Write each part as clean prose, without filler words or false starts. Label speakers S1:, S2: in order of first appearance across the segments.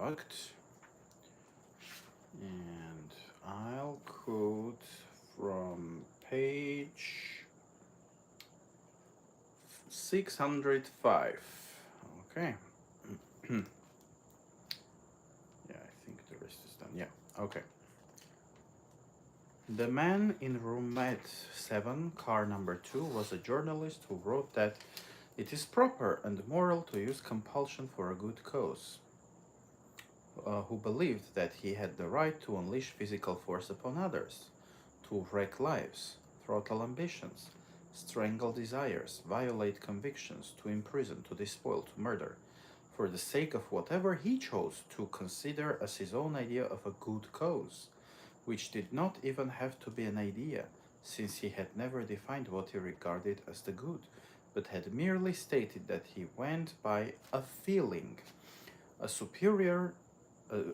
S1: Shrugged. And I'll quote from page 605. Okay. Yeah, I think the rest is done. Yeah, okay. The man in roommate 7, car number 2, was a journalist who wrote that it is proper and moral to use compulsion for a good cause, who believed that he had the right to unleash physical force upon others, to wreck lives, throttle ambitions, strangle desires, violate convictions, to imprison, to despoil, to murder, for the sake of whatever he chose to consider as his own idea of a good cause, which did not even have to be an idea, since he had never defined what he regarded as the good, but had merely stated that he went by a feeling, a superior, uh,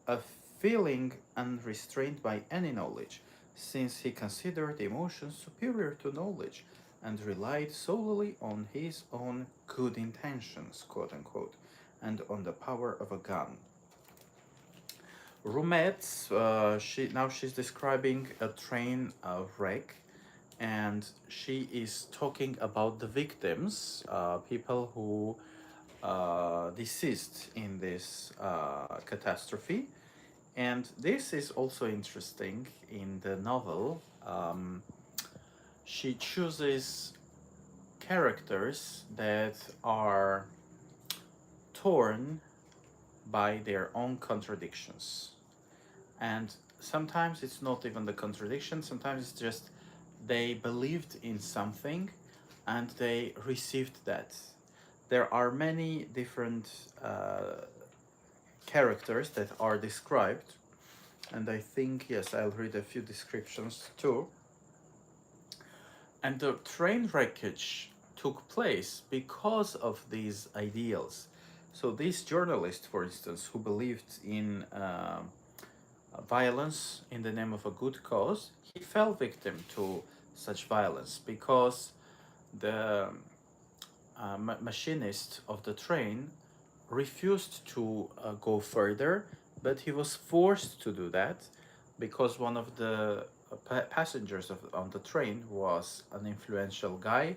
S1: a feeling unrestrained by any knowledge, since he considered emotions superior to knowledge and relied solely on his own good intentions, quote unquote, and on the power of a gun. Roommates, she's describing a train wreck, and she is talking about the victims, people who deceased in this catastrophe. And this is also interesting in the novel. She chooses characters that are torn by their own contradictions. And sometimes it's not even the contradiction, sometimes it's just they believed in something and they received that. There are many different characters that are described, and I think, yes, I'll read a few descriptions too. And the train wreckage took place because of these ideals. So this journalist, for instance, who believed in violence in the name of a good cause, he fell victim to such violence because the machinist of the train refused to go further, but he was forced to do that because one of the passengers on the train was an influential guy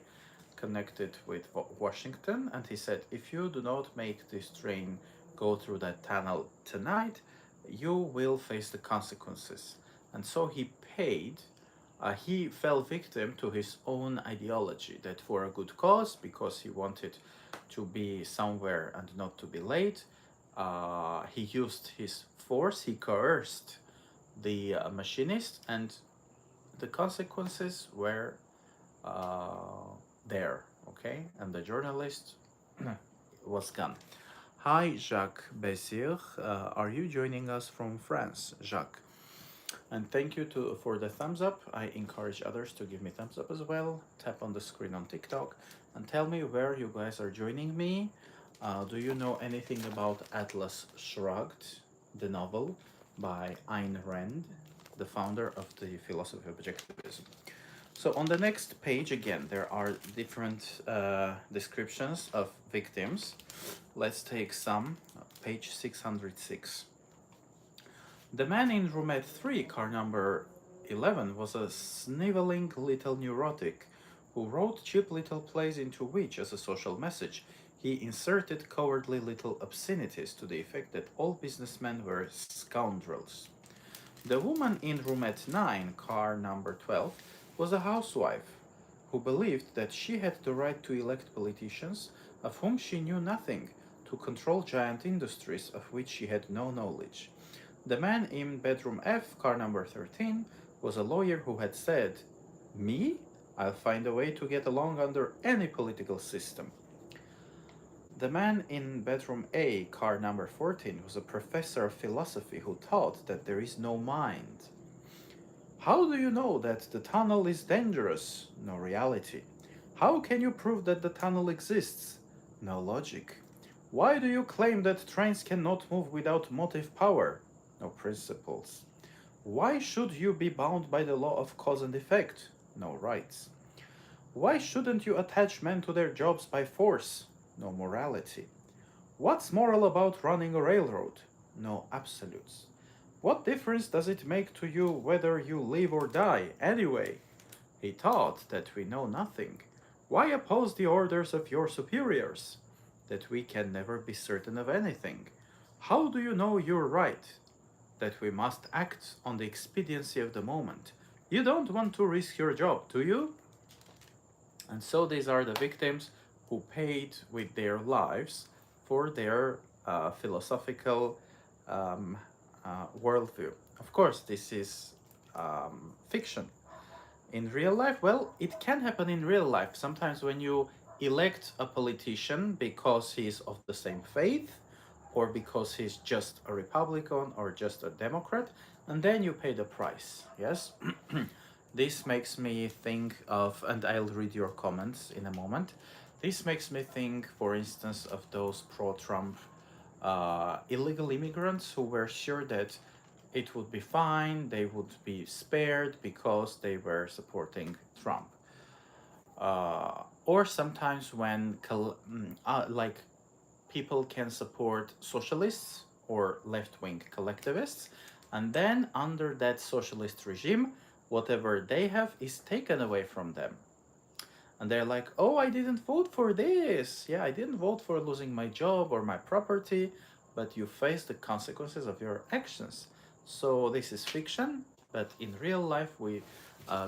S1: connected with Washington, and he said, if you do not make this train go through that tunnel tonight, you will face the consequences. And so he paid. He fell victim to his own ideology that for a good cause, because he wanted to be somewhere and not to be late, he used his force, he coerced the machinist, and the consequences were there, okay? And the journalist was gone. Hi, Jacques Bessir. Are you joining us from France, Jacques? And thank you for the thumbs up. I encourage others to give me thumbs up as well. Tap on the screen on TikTok and tell me where you guys are joining me. Do you know anything about Atlas Shrugged, the novel by Ayn Rand, the founder of the philosophy of objectivism? So on the next page, again, there are different descriptions of victims. Let's take some. Page 606. The man in roommate 3, car number 11, was a sniveling little neurotic who wrote cheap little plays into which, as a social message, he inserted cowardly little obscenities to the effect that all businessmen were scoundrels. The woman in roommate 9, car number 12, was a housewife who believed that she had the right to elect politicians of whom she knew nothing, to control giant industries of which she had no knowledge. The man in bedroom F, car number 13, was a lawyer who had said, "Me? I'll find a way to get along under any political system." The man in bedroom A, car number 14, was a professor of philosophy who taught that there is no mind. How do you know that the tunnel is dangerous? No reality. How can you prove that the tunnel exists? No logic. Why do you claim that trains cannot move without motive power? No principles. Why should you be bound by the law of cause and effect? No rights. Why shouldn't you attach men to their jobs by force? No morality. What's moral about running a railroad? No absolutes. What difference does it make to you whether you live or die, anyway? He taught that we know nothing. Why oppose the orders of your superiors? That we can never be certain of anything. How do you know you're right? That we must act on the expediency of the moment. You don't want to risk your job, do you? And so these are the victims who paid with their lives for their philosophical um, worldview. Of course, this is fiction. In real life, well, it can happen in real life. Sometimes when you elect a politician because he's of the same faith, or because he's just a Republican or just a Democrat, and then you pay the price. Yes? This makes me think of, and I'll read your comments in a moment. This makes me think, for instance, of those pro Trump illegal immigrants who were sure that it would be fine, they would be spared because they were supporting Trump. Or sometimes when, like, people can support socialists or left wing collectivists, and then under that socialist regime, whatever they have is taken away from them. And they're like, oh, I didn't vote for this. Yeah, I didn't vote for losing my job or my property, but you face the consequences of your actions. So this is fiction, but in real life, we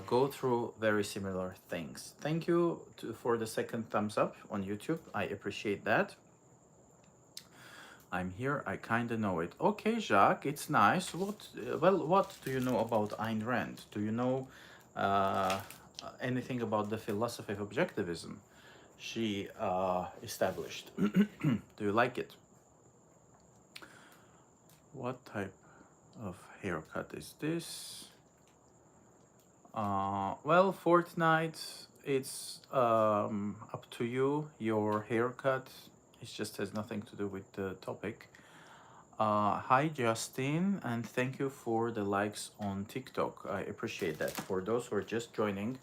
S1: go through very similar things. Thank you for the second thumbs up on YouTube. I appreciate that. I'm here. I kind of know it. Okay, Jacques, it's nice. What do you know about Ayn Rand? Do you know uh, anything about the philosophy of objectivism she established? Do you like it? What type of haircut is this? Well, Fortnite, it's up to you. Your haircut, it just has nothing to do with the topic. Hi, Justin, and thank you for the likes on TikTok. I appreciate that. For those who are just joining,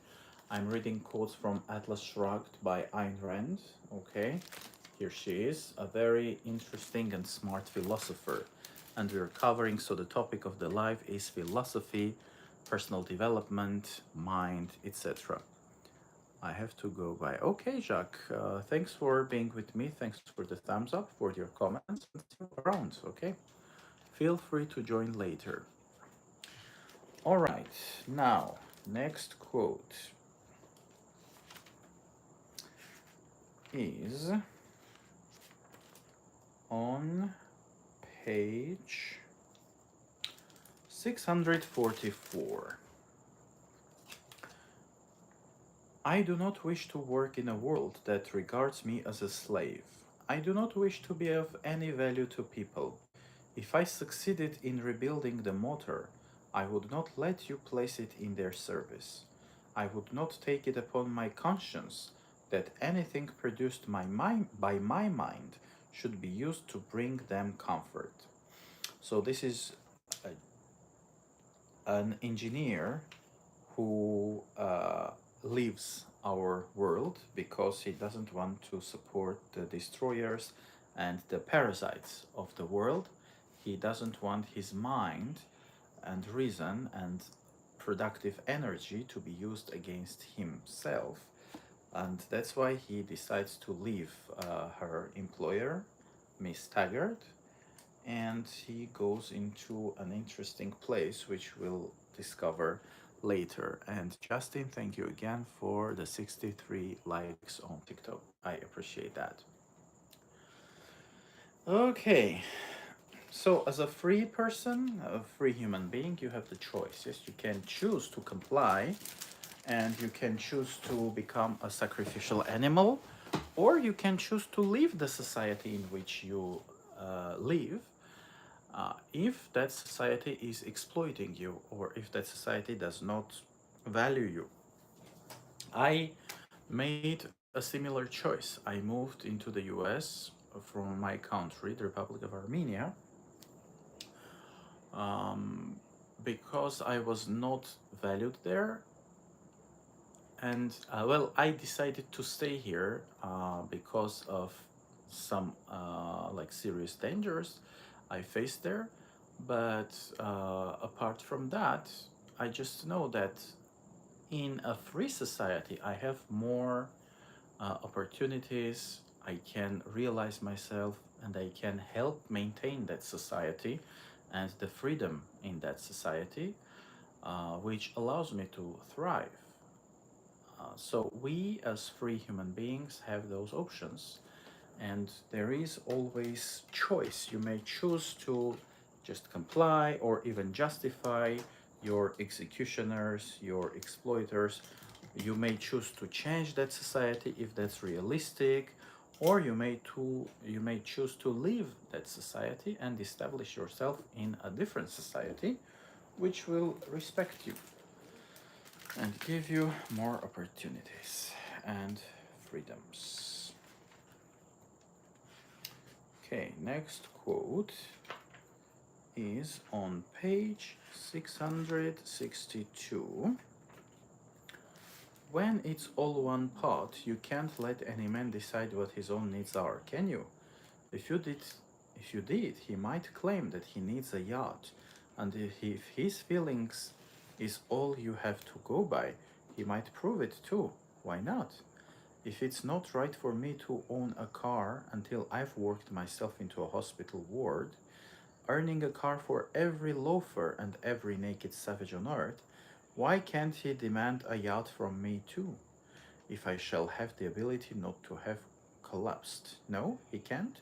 S1: I'm reading quotes from Atlas Shrugged by Ayn Rand. Okay, here she is, a very interesting and smart philosopher. And we're covering, so the topic of the live is philosophy, personal development, mind, etc. I have to go by. Okay, Jacques, thanks for being with me. Thanks for the thumbs up, for your comments, and see you around, okay? Feel free to join later. All right, now, next quote is on page 644. I do not wish to work in a world that regards me as a slave. I do not wish to be of any value to people. If I succeeded in rebuilding the motor, I would not let you place it in their service. I would not take it upon my conscience that anything produced by my mind should be used to bring them comfort. So this is a, an engineer who leaves our world because he doesn't want to support the destroyers and the parasites of the world. He doesn't want his mind and reason and productive energy to be used against himself. And that's why he decides to leave her employer, Miss Taggart, and he goes into an interesting place which we'll discover later. And Justin, thank you again for the 63 likes on TikTok. I appreciate that. Okay, so as a free person, a free human being, you have the choice. Yes, you can choose to comply and you can choose to become a sacrificial animal, or you can choose to leave the society in which you live if that society is exploiting you or if that society does not value you. I made a similar choice. I moved into the US from my country, the Republic of Armenia, um, because I was not valued there. And well, I decided to stay here because of some like serious dangers I faced there. But apart from that, I just know that in a free society, I have more opportunities. I can realize myself and I can help maintain that society and the freedom in that society, which allows me to thrive. So we as free human beings have those options, and there is always choice. You may choose to just comply or even justify your executioners, your exploiters. You may choose to change that society if that's realistic, or you may choose to leave that society and establish yourself in a different society which will respect you and give you more opportunities and freedoms. Okay, next quote is on page 662. When it's all one pot, you can't let any man decide what his own needs are, can you? If you did, if you did, he might claim that he needs a yacht, and if his feelings is all you have to go by, he might prove it too. Why not? If it's not right for me to own a car until I've worked myself into a hospital ward, earning a car for every loafer and every naked savage on earth, why can't he demand a yacht from me too? If I shall have the ability not to have collapsed. No, he can't?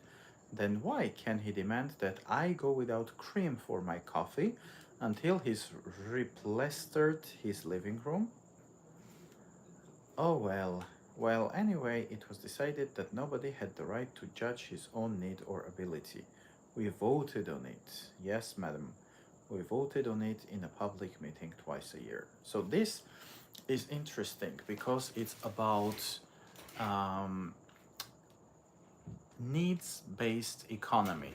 S1: Then why can he demand that I go without cream for my coffee until he's replastered his living room? Oh well, anyway, it was decided that nobody had the right to judge his own need or ability. We voted on it. Yes, madam. We voted on it in a public meeting twice a year. So this is interesting because it's about um, needs-based economy.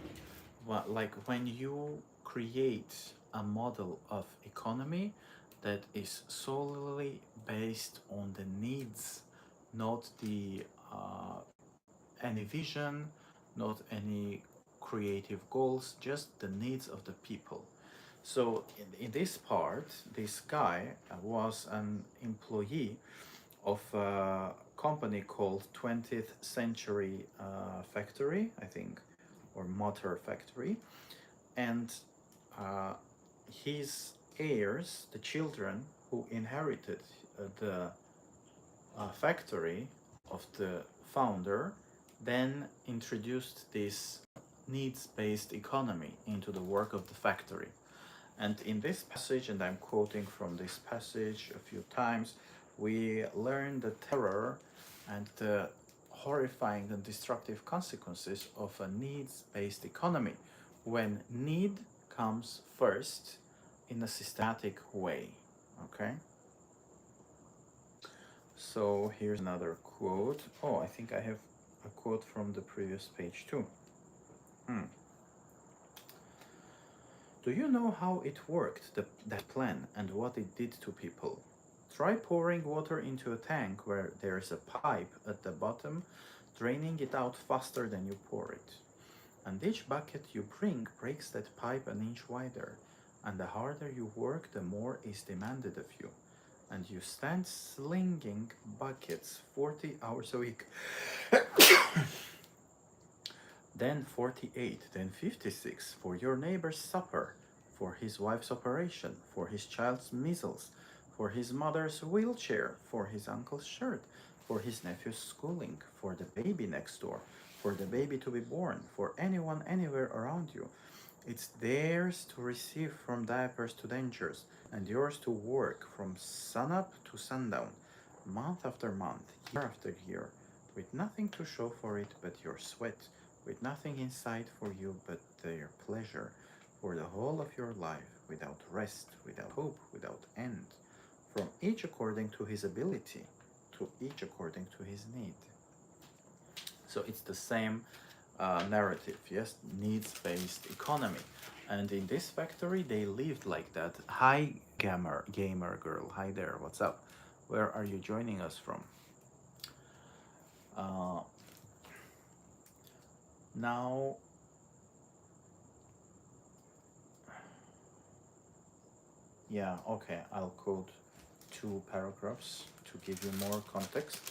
S1: Well, like when you create a model of economy that is solely based on the needs, not the any vision, not any creative goals, just the needs of the people. So in this part, this guy was an employee of a company called 20th Century Factory, I think, or Motor Factory, and uh, his heirs, the children who inherited the factory of the founder, then introduced this needs-based economy into the work of the factory. And in this passage, and I'm quoting from this passage a few times, we learn the terror and the horrifying and destructive consequences of a needs-based economy when need comes first in a systematic way. Okay? So here's another quote. Oh, I think I have a quote from the previous page too. Hmm. Do you know how it worked, that plan, and what it did to people? Try pouring water into a tank where there is a pipe at the bottom, draining it out faster than you pour it. And each bucket you bring breaks that pipe an inch wider, and the harder you work, the more is demanded of you. And you stand slinging buckets 40 hours a week. Then 48, then 56 for your neighbor's supper, for his wife's operation, for his child's measles, for his mother's wheelchair, for his uncle's shirt, for his nephew's schooling, for the baby next door, for the baby to be born, for anyone anywhere around you. It's theirs to receive from diapers to dentures, and yours to work from sunup to sundown, month after month, year after year, with nothing to show for it but your sweat, with nothing in sight for you but their pleasure, for the whole of your life, without rest, without hope, without end, from each according to his ability, to each according to his need. So it's the same narrative, yes, needs-based economy. And in this factory, they lived like that. Hi, gamer girl. Hi there. What's up? Where are you joining us from? Uh, Now, yeah, okay, I'll quote two paragraphs to give you more context.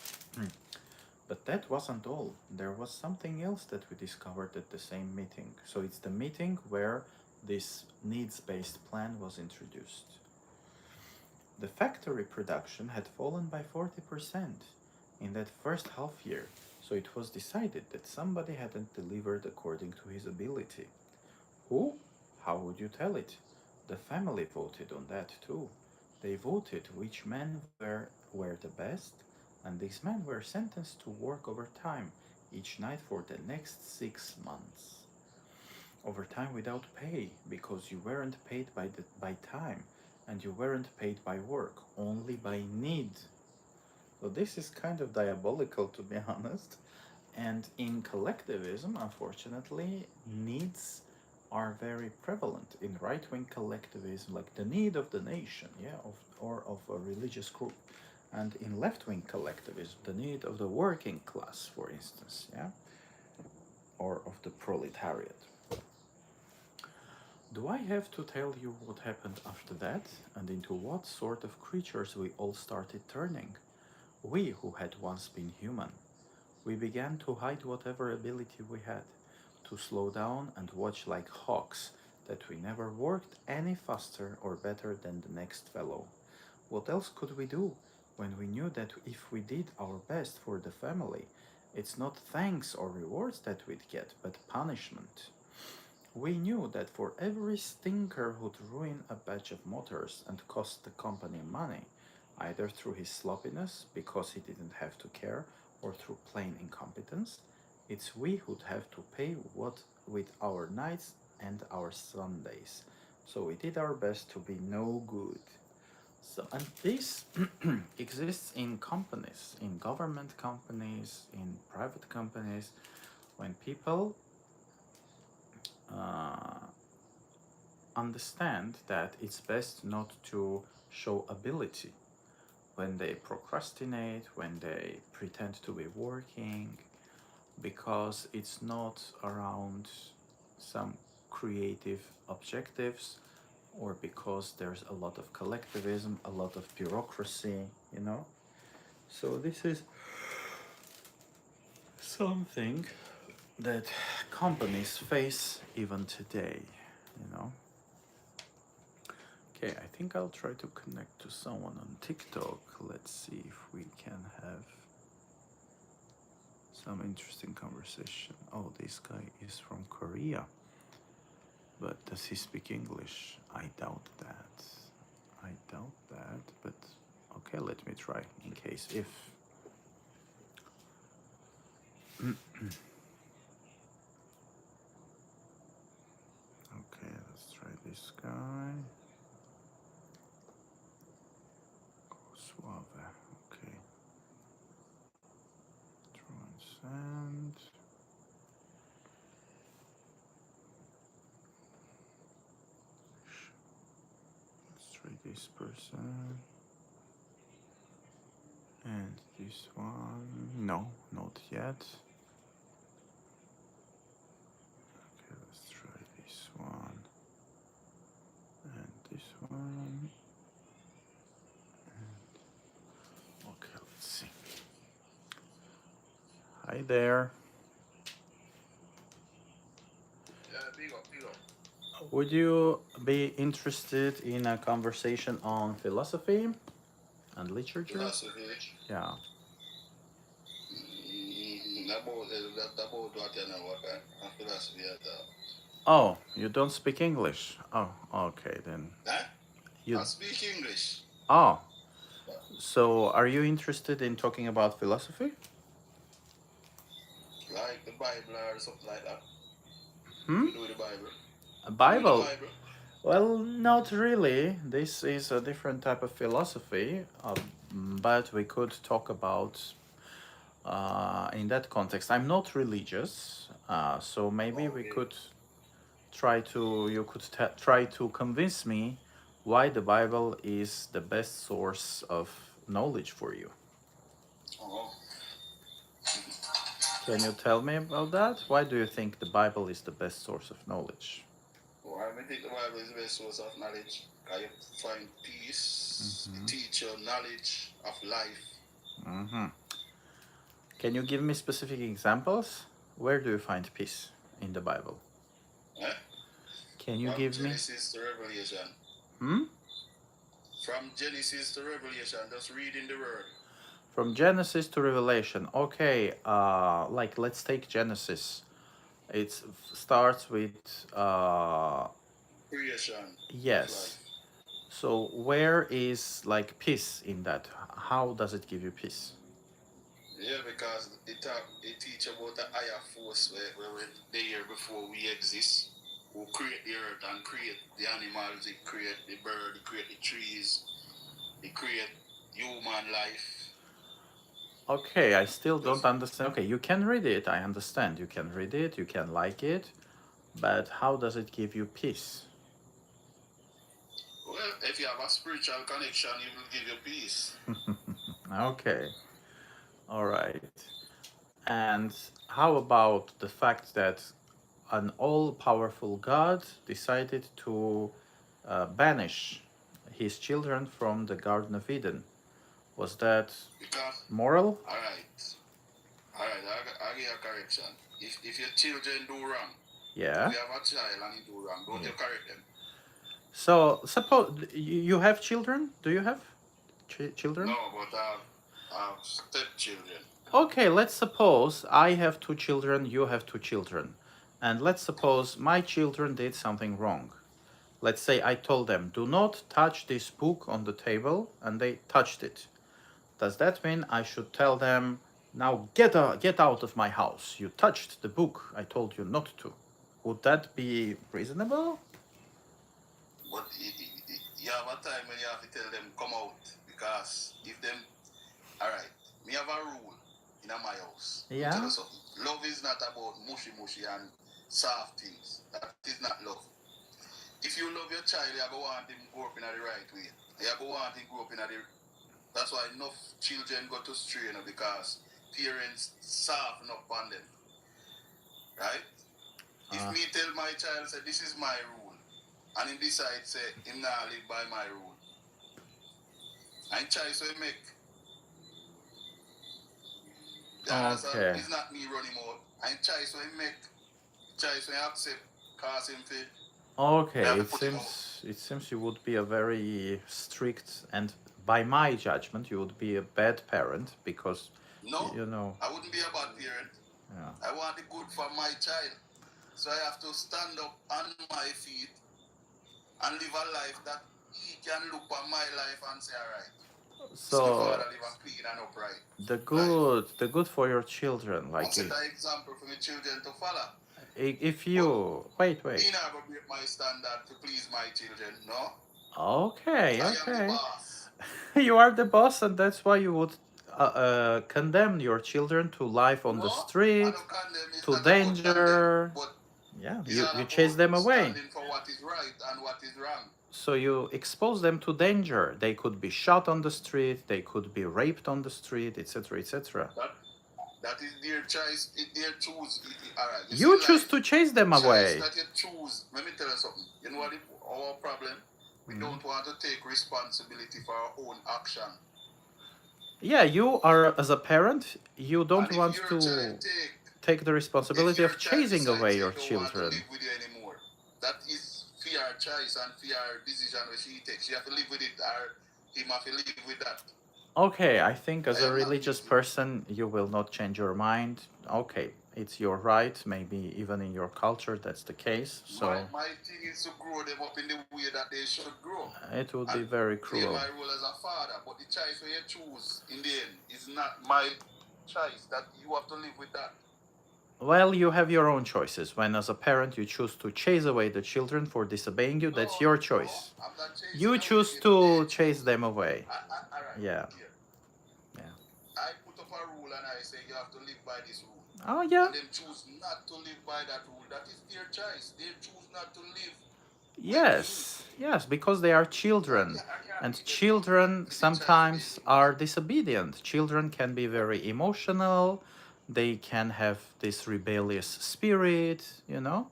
S1: But that wasn't all. There was something else that we discovered at the same meeting. So it's the meeting where this needs based plan was introduced. The factory production had fallen by 40% in that first half year, so it was decided that somebody hadn't delivered according to his ability. Who? How would you tell it? The family voted on that too. They voted which men were the best, and these men were sentenced to work overtime each night for the next 6 months. Overtime without pay, because you weren't paid by time, and you weren't paid by work, only by need. So this is kind of diabolical, to be honest. And in collectivism, unfortunately, needs are very prevalent in right-wing collectivism, like the need of the nation, yeah, or of a religious group, and in left-wing collectivism, the need of the working class, for instance, yeah, or of the proletariat. Do I have to tell you what happened after that, and into what sort of creatures we all started turning? We who had once been human. We began to hide whatever ability we had, to slow down and watch like hawks that we never worked any faster or better than the next fellow. What else could we do when we knew that if we did our best for the family, it's not thanks or rewards that we'd get, but punishment? We knew that for every stinker who'd ruin a batch of motors and cost the company money, either through his sloppiness, because he didn't have to care, or through plain incompetence, it's we who'd have to pay what with our nights and our Sundays. So we did our best to be no good. So, and this exists in companies, in government companies, in private companies, when people uh, understand that it's best not to show ability when they procrastinate, when they pretend to be working, because it's not around some creative objectives, or because there's a lot of collectivism, a lot of bureaucracy, you know? So this is something that companies face even today, you know? Okay, I think I'll try to connect to someone on TikTok. Let's see if we can have some interesting conversation. Oh, this guy is from Korea. But does he speak English? I doubt that. I doubt that, but okay, let me try in case if. Okay, let's try this guy. Suave. Okay. Try and send. Let's try this person. And this one. No, not yet. Okay, let's try this one. And this one. Okay, let's see. Hi there.
S2: Yeah, big up, big up.
S1: Would you be interested in a conversation on philosophy and literature?
S2: Philosophy.
S1: Yeah.
S2: About what you know, what kind of philosophy you talk.
S1: Oh, you don't speak English. Oh, okay then.
S2: Huh? I
S1: You.
S2: speak English.
S1: Oh,
S2: But
S1: so are you interested in talking about philosophy?
S2: like the Bible or something like that.
S1: Hmm?
S2: You know the Bible.
S1: A
S2: You know the
S1: Bible?
S2: Bible.
S1: Well, not really. This is a different type of philosophy, but we could talk about in that context. I'm not religious, so maybe we
S2: Okay.
S1: could you could try to convince me why the Bible is the best source of knowledge for you.
S2: Oh.
S1: Can you tell me about that? Why do you think the Bible is the best source of knowledge?
S2: Well, I think the Bible is the best source of knowledge. Can you find peace? It teach you knowledge of life.
S1: Can you give me specific examples? Where do you find peace in the Bible?
S2: Eh?
S1: Can you
S2: From
S1: give me?
S2: Genesis to Revelation.
S1: Hmm?
S2: From Genesis to Revelation, just reading the word.
S1: From Genesis to Revelation. Okay, like let's take Genesis. It starts with
S2: Creation of
S1: yes.
S2: life.
S1: So where is like peace in that? How does it give you peace?
S2: Yeah, because it teach about the higher force where we're there before we exist. Who create the earth and create the animals, it create the bird, it create the trees, it create human life.
S1: Okay, I still don't understand. Okay, you can read it. I understand. You can read it. You can like it. But how does it give you peace?
S2: Well, if you have a spiritual connection, it will give you peace.
S1: Okay. All right. And how about the fact that an all powerful God decided to banish his children from the Garden of Eden? Was that
S2: Because,
S1: moral?
S2: I give you a correction. If your children do wrong,
S1: Yeah.
S2: if you have a child and he do wrong, don't you correct them?
S1: So suppose you have children. Do you have children?
S2: No, but I have stepchildren.
S1: Okay, let's suppose I have two children, you have two children. And let's suppose my children did something wrong. Let's say I told them, do not touch this book on the table, and they touched it. Does that mean I should tell them, now get out of my house? You touched the book I told you not to. Would that be reasonable?
S2: But you have a time when you have to tell them come out because if them, all right, me have a rule in my house.
S1: Yeah.
S2: Tell you something. Love is not about mushy and soft things. That is not love. If you love your child, you go want him grow up in the right way. You go want him grow up in the. That's why enough children go to stray, because parents soften up on them, right? If me tell my child say this is my rule, and him decide say him not live by my rule, and choice we make.
S1: Okay.
S2: It's not me running out. And choice we make, choice we accept, cause him fit.
S1: Okay, it seems you would be a very strict, and by my judgment, you would be a bad parent because
S2: No,
S1: you know.
S2: I wouldn't be a bad parent.
S1: Yeah.
S2: I want the good for my child. So I have to stand up on my feet and live a life that he can look on my life and say, all right. So my father live a clean and upright.
S1: The good for your children, like
S2: and set an example for my children to follow.
S1: If you wait,
S2: Me not gonna break my standard to please my children, no.
S1: Okay,
S2: I am the boss.
S1: You are the boss, and that's why you would condemn your children to life on the street,
S2: I don't condemn. It's
S1: to
S2: not about
S1: danger.
S2: condemn, but
S1: Yeah,
S2: it's
S1: you
S2: all
S1: chase them
S2: about
S1: away.
S2: standing for what is right and what is wrong.
S1: So you expose them to danger. They could be shot on the street. They could be raped on the street, etc., etc.
S2: That is their choice. It's their choose. All right.
S1: You choose to chase them away.
S2: Choice that you choose. Let me tell you something. You know what our problem? We don't want to take responsibility for our own action.
S1: Yeah, you are, as a parent, you don't want to take the responsibility of chasing away your children.
S2: Live with you anymore. That is fear choice and fear decision which she takes. You have to live with it, or him have to live with that.
S1: Okay, I think as a religious person, you will not change your mind. Okay, it's your right. Maybe even in your culture, that's the case. So
S2: my thing is to grow them up in the way that they should grow.
S1: It would be very cruel.
S2: My role as a father, but the choice you choose in the end is not my choice. That you have to live with that.
S1: Well, you have your own choices. When, as a parent, you choose to chase away the children for disobeying you, that's your choice. You choose to chase them away. Yeah.
S2: I put up a rule and I say you have to live by this rule.
S1: Oh, yeah.
S2: And them choose not to live by that rule. That is their choice. They choose not to live.
S1: Yes, because they are children. And children sometimes are disobedient. Children can be very emotional. They can have this rebellious spirit, you know.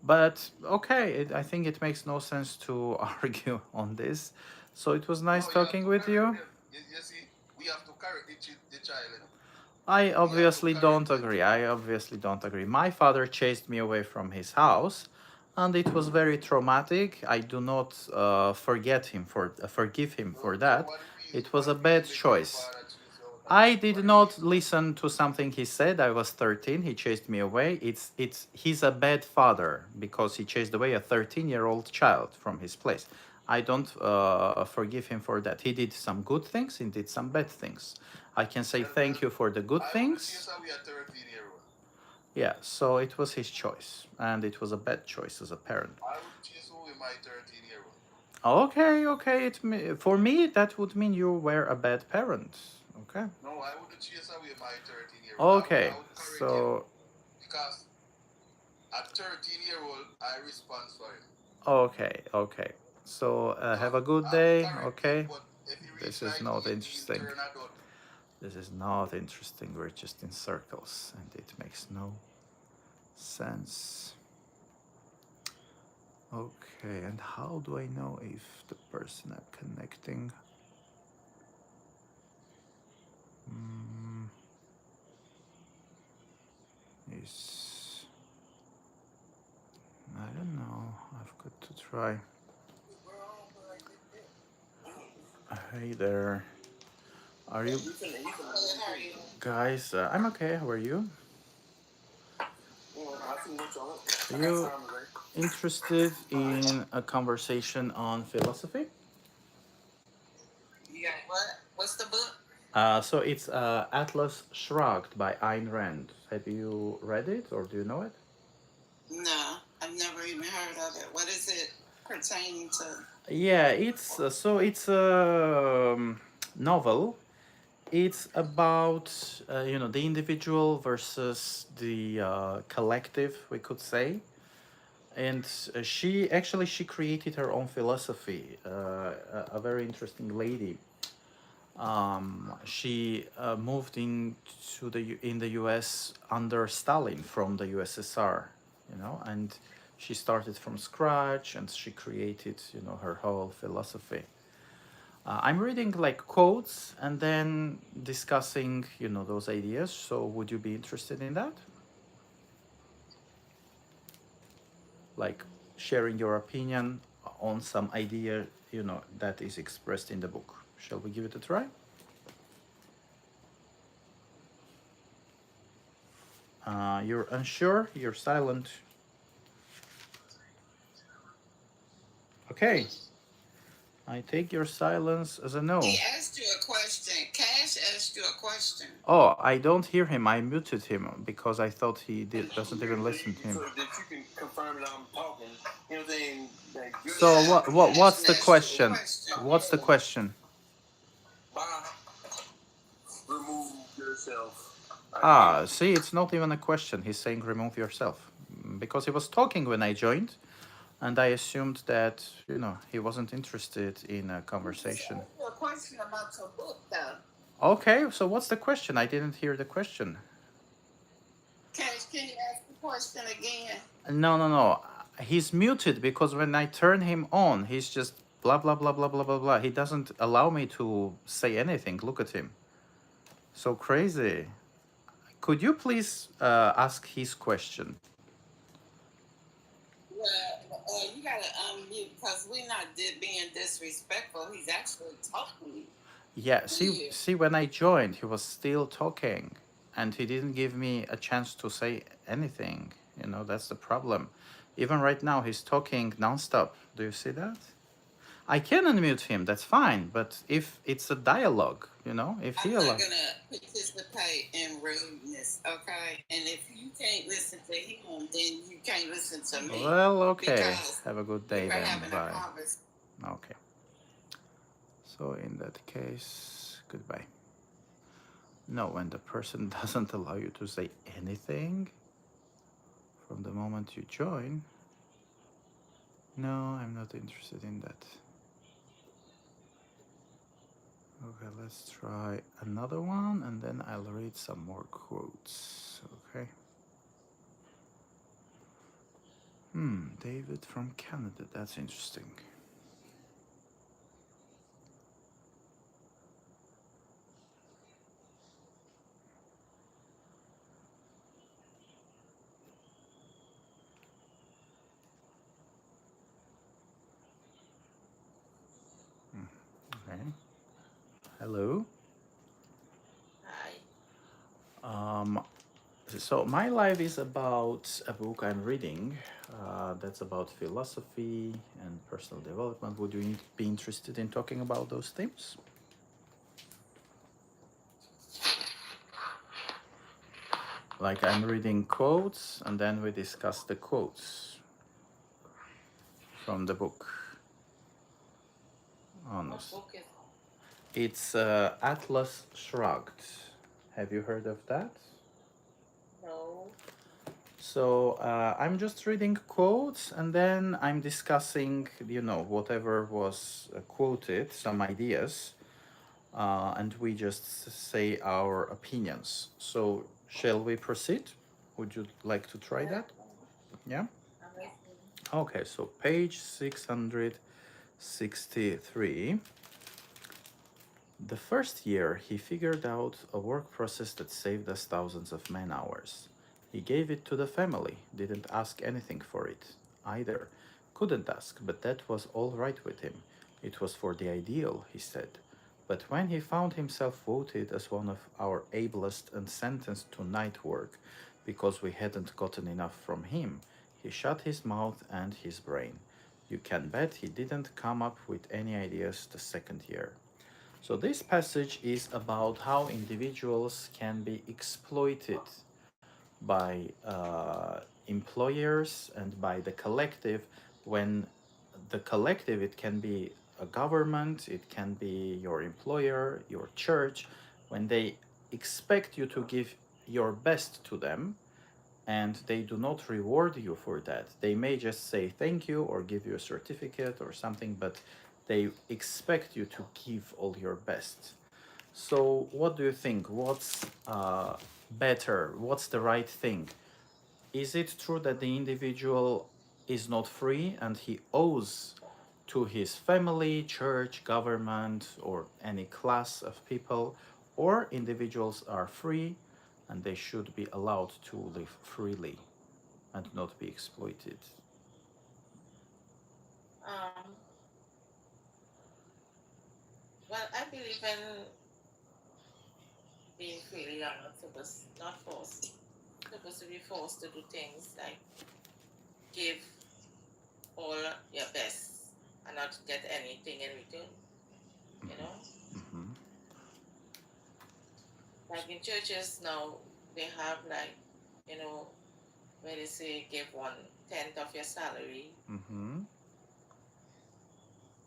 S1: But okay, I think it makes no sense to argue on this. So it was nice
S2: No, you have
S1: talking
S2: to
S1: with
S2: correct
S1: you.
S2: them. You see, we have to correct the child. You know?
S1: I
S2: We have to
S1: obviously
S2: correct
S1: don't
S2: them.
S1: agree. I obviously don't agree. My father chased me away from his house, and it was very traumatic. I do not forgive him
S2: So,
S1: for
S2: so
S1: that. It was
S2: what
S1: a
S2: reason
S1: bad
S2: make your
S1: choice.
S2: father choose you out?
S1: I
S2: What
S1: did
S2: the
S1: not
S2: reason?
S1: listen to something he said. I was 13. He chased me away. He's a bad father because he chased away a 13-year-old child from his place. I don't forgive him for that. He did some good things. He did some bad things. I can say
S2: Well,
S1: thank you for the good
S2: I wouldn't chase
S1: things.
S2: away a 13-year-old.
S1: Yeah, so it was his choice, and it was a bad choice as a parent.
S2: I would chase away my 13-year-old.
S1: Okay, okay. For me that would mean you were a bad parent. Okay.
S2: No, I wouldn't chase away my 13-year-old.
S1: Okay.
S2: I would correct him
S1: So
S2: because a 13-year-old, I respond for him.
S1: okay, okay. So
S2: So
S1: have a good
S2: I would
S1: day.
S2: correct him,
S1: Okay.
S2: but if he reach
S1: This is
S2: like
S1: not
S2: 18,
S1: interesting.
S2: turn adult.
S1: This is not interesting. We're just in circles, and it makes no sense. Okay, and how do I know if the person I'm connecting mm, is. I don't know. I've got to try. Hey there. Are you guys? I'm okay. How are you? Are you interested in a conversation on philosophy?
S3: You got what? What's the book?
S1: So it's Atlas Shrugged by Ayn Rand. Have you read it or do you know it?
S3: No, I've never even heard of it. What is it pertaining to?
S1: Yeah, it's a novel. It's about the individual versus the collective, we could say. And she created her own philosophy. A very interesting lady. She moved in the U.S. under Stalin from the USSR, and she started from scratch and she created her whole philosophy. I'm reading like quotes and then discussing those ideas. So would you be interested in that? Like sharing your opinion on some idea that is expressed in the book. Shall we give it a try? You're unsure, you're silent. Okay, I take your silence as a no.
S3: He asked you a question. Cash asked you a question.
S1: Oh, I don't hear him. I muted him because I thought doesn't even listen to him.
S2: So that you can confirm that I'm talking. You know what I'm saying? Like,
S1: So what's the
S3: Cash asked you a
S1: question?
S3: question.
S1: What's the question?
S2: Bye. Remove yourself.
S1: Ah, see, it's not even a question. He's saying remove yourself. Because he was talking when I joined, and I assumed that, he wasn't interested in a conversation.
S3: He asked you a question about your book, though.
S1: Okay, so what's the question? I didn't hear the question.
S3: Cash, can you ask the question again?
S1: No, no, no. He's muted because when I turn him on, he's just blah, blah, blah, blah, blah, blah, blah. He doesn't allow me to say anything. Look at him. So crazy. Could you please ask his question?
S3: Well, you gotta unmute because we're not being disrespectful. He's actually talking.
S1: Yeah, see, when I joined, he was still talking, and he didn't give me a chance to say anything. That's the problem. Even right now, he's talking nonstop. Do you see that? I can unmute him, that's fine, but if it's a dialogue, if he
S3: I'm not
S1: allows.
S3: gonna participate in rudeness, okay? And if you can't listen to him, then you can't listen to me.
S1: Well, okay.
S3: Because
S1: Have a good
S3: we
S1: day
S3: were
S1: then.
S3: having a
S1: Bye.
S3: conversation.
S1: Okay. So in that case, goodbye. No, when the person doesn't allow you to say anything from the moment you join, no, I'm not interested in that. Okay, let's try another one and then I'll read some more quotes. Okay. David from Canada. That's interesting. Okay. Hello.
S3: Hi.
S1: Um, so my life is about a book I'm reading. That's about philosophy and personal development. Would you be interested in talking about those themes? Like I'm reading quotes and then we discuss the quotes from the book.
S3: What
S1: Honest.
S3: book is
S1: It's Atlas Shrugged. Have you heard of that?
S3: no?
S1: So I'm just reading quotes and then I'm discussing, whatever was quoted, some ideas, and we just say our opinions. So shall we proceed? Would you like to try
S3: Yeah.
S1: that? Yeah?
S3: I'm listening.
S1: Okay, so page 663. The first year, he figured out a work process that saved us thousands of man hours. He gave it to the family, didn't ask anything for it either. Couldn't ask, but that was all right with him. It was for the ideal, he said. But when he found himself voted as one of our ablest and sentenced to night work because we hadn't gotten enough from him, he shut his mouth and his brain. You can bet he didn't come up with any ideas the second year. So, this passage is about how individuals can be exploited by employers and by the collective. When the collective, it can be a government, it can be your employer, your church, when they expect you to give your best to them and they do not reward you for that. They may just say thank you or give you a certificate or something, but they expect you to give all your best. So, what do you think? What's better? What's the right thing? Is it true that the individual is not free and he owes to his family, church, government, or any class of people, or individuals are free and they should be allowed to live freely and not be exploited?
S3: Um. Well, I believe in being freely young, not forced. Supposed to be forced to do things like give all your best and not get anything in return. You know,
S1: Mm-hmm.
S3: like in churches now, they have like, you know, where they say give 1/10 of your salary.
S1: Mm-hmm.